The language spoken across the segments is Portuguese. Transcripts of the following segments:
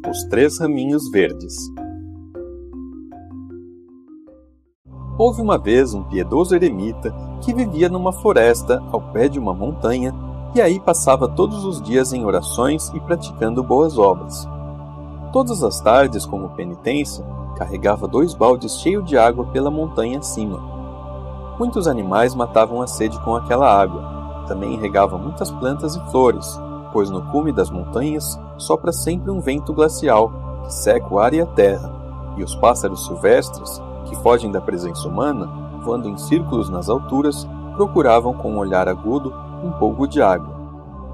Os Três Raminhos Verdes. Houve uma vez um piedoso eremita que vivia numa floresta ao pé de uma montanha e aí passava todos os dias em orações e praticando boas obras. Todas as tardes, como penitência, carregava 2 baldes cheios de água pela montanha acima. Muitos animais matavam a sede com aquela água. Também regava muitas plantas e flores, pois no cume das montanhas sopra sempre um vento glacial que seca o ar e a terra, e os pássaros silvestres, que fogem da presença humana, voando em círculos nas alturas, procuravam com um olhar agudo um pouco de água.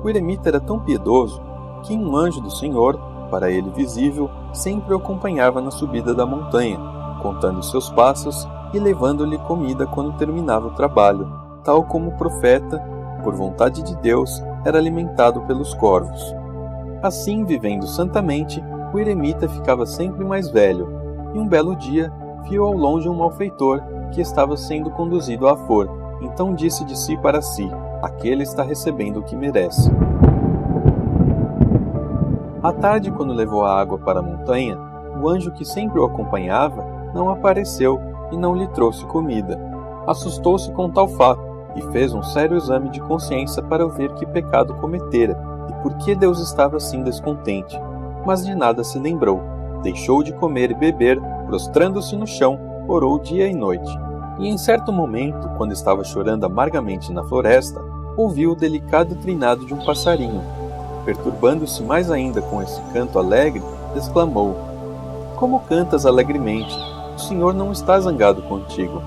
O eremita era tão piedoso que um anjo do Senhor, para ele visível, sempre o acompanhava na subida da montanha, contando seus passos e levando-lhe comida quando terminava o trabalho, tal como o profeta, por vontade de Deus, era alimentado pelos corvos. Assim, vivendo santamente, o eremita ficava sempre mais velho, e um belo dia viu ao longe um malfeitor que estava sendo conduzido à forca. Então disse de si para si: aquele está recebendo o que merece. À tarde, quando levou a água para a montanha, o anjo que sempre o acompanhava não apareceu e não lhe trouxe comida. Assustou-se com tal fato e fez um sério exame de consciência para ver que pecado cometera e por que Deus estava assim descontente. Mas de nada se lembrou. Deixou de comer e beber, prostrando-se no chão, orou dia e noite. E em certo momento, quando estava chorando amargamente na floresta, ouviu o delicado trinado de um passarinho. Perturbando-se mais ainda com esse canto alegre, exclamou: como cantas alegremente? O Senhor não está zangado contigo.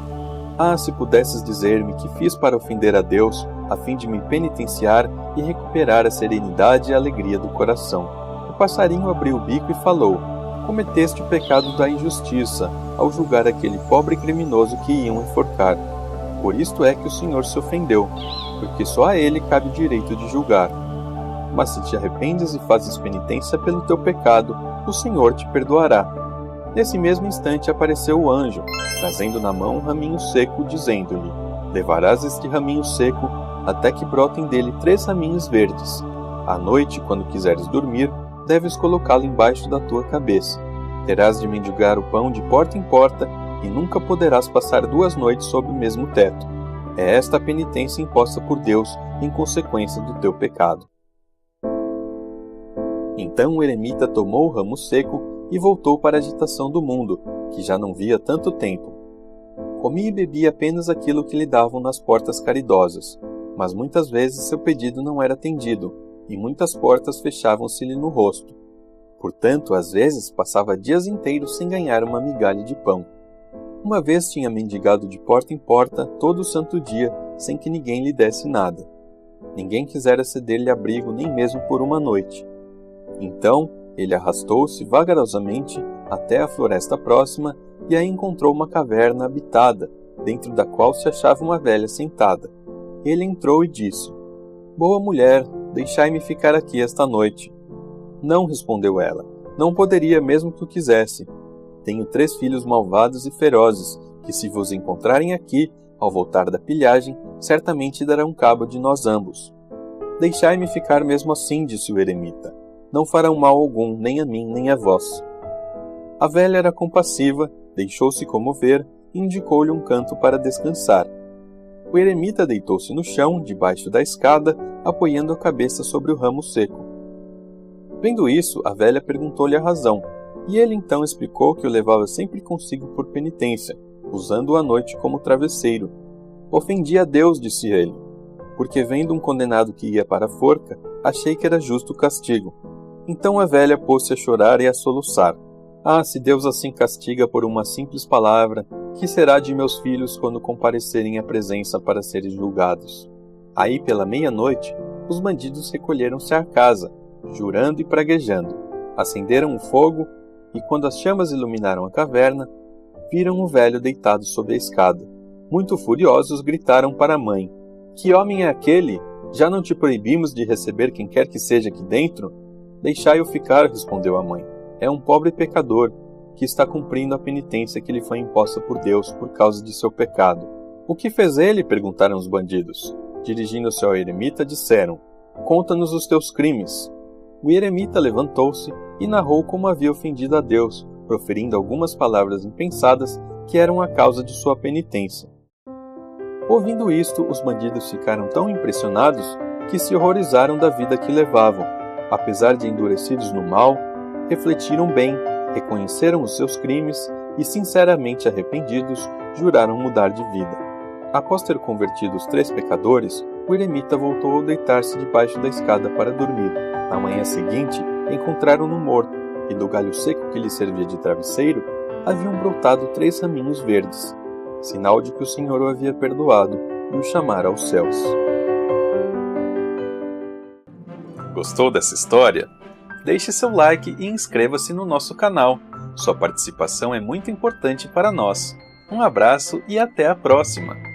Ah, se pudesses dizer-me que fiz para ofender a Deus, a fim de me penitenciar e recuperar a serenidade e a alegria do coração. O passarinho abriu o bico e falou: cometeste o pecado da injustiça, ao julgar aquele pobre criminoso que iam enforcar. Por isto é que o Senhor se ofendeu, porque só a ele cabe o direito de julgar. Mas se te arrependes e fazes penitência pelo teu pecado, o Senhor te perdoará. Nesse mesmo instante apareceu o anjo, trazendo na mão um raminho seco, dizendo-lhe: levarás este raminho seco até que brotem dele 3 raminhos verdes. À noite, quando quiseres dormir, deves colocá-lo embaixo da tua cabeça. Terás de mendigar o pão de porta em porta e nunca poderás passar 2 noites sob o mesmo teto. É esta a penitência imposta por Deus em consequência do teu pecado. Então o eremita tomou o ramo seco e voltou para a agitação do mundo, que já não via tanto tempo. Comia e bebia apenas aquilo que lhe davam nas portas caridosas, mas muitas vezes seu pedido não era atendido, e muitas portas fechavam-se-lhe no rosto. Portanto, às vezes passava dias inteiros sem ganhar uma migalha de pão. Uma vez tinha mendigado de porta em porta todo o santo dia, sem que ninguém lhe desse nada. Ninguém quisera ceder-lhe abrigo nem mesmo por uma noite. Então, ele arrastou-se vagarosamente até a floresta próxima e aí encontrou uma caverna habitada, dentro da qual se achava uma velha sentada. Ele entrou e disse: boa mulher, deixai-me ficar aqui esta noite. Não, respondeu ela, não poderia mesmo que o quisesse. Tenho 3 filhos malvados e ferozes, que se vos encontrarem aqui, ao voltar da pilhagem, certamente darão cabo de nós ambos. Deixai-me ficar mesmo assim, disse o eremita. Não farão mal algum, nem a mim, nem a vós. A velha era compassiva, deixou-se comover e indicou-lhe um canto para descansar. O eremita deitou-se no chão, debaixo da escada, apoiando a cabeça sobre o ramo seco. Vendo isso, a velha perguntou-lhe a razão, e ele então explicou que o levava sempre consigo por penitência, usando-o à noite como travesseiro. Ofendi a Deus, disse ele, porque vendo um condenado que ia para a forca, achei que era justo o castigo. Então a velha pôs-se a chorar e a soluçar. Ah, se Deus assim castiga por uma simples palavra, que será de meus filhos quando comparecerem à presença para serem julgados? Aí, pela meia-noite, os bandidos recolheram-se à casa, jurando e praguejando. Acenderam o fogo e, quando as chamas iluminaram a caverna, viram o velho deitado sob a escada. Muito furiosos, gritaram para a mãe: que homem é aquele? Já não te proibimos de receber quem quer que seja aqui dentro? Deixai-o ficar, respondeu a mãe. É um pobre pecador, que está cumprindo a penitência que lhe foi imposta por Deus por causa de seu pecado. O que fez ele? Perguntaram os bandidos. Dirigindo-se ao eremita, disseram: conta-nos os teus crimes. O eremita levantou-se e narrou como havia ofendido a Deus, proferindo algumas palavras impensadas que eram a causa de sua penitência. Ouvindo isto, os bandidos ficaram tão impressionados que se horrorizaram da vida que levavam. Apesar de endurecidos no mal, refletiram bem, reconheceram os seus crimes e, sinceramente arrependidos, juraram mudar de vida. Após ter convertido os 3 pecadores, o eremita voltou a deitar-se debaixo da escada para dormir. Na manhã seguinte, encontraram-no morto, e do galho seco que lhe servia de travesseiro, haviam brotado 3 raminhos verdes, sinal de que o Senhor o havia perdoado e o chamara aos céus. Gostou dessa história? Deixe seu like e inscreva-se no nosso canal. Sua participação é muito importante para nós. Um abraço e até a próxima!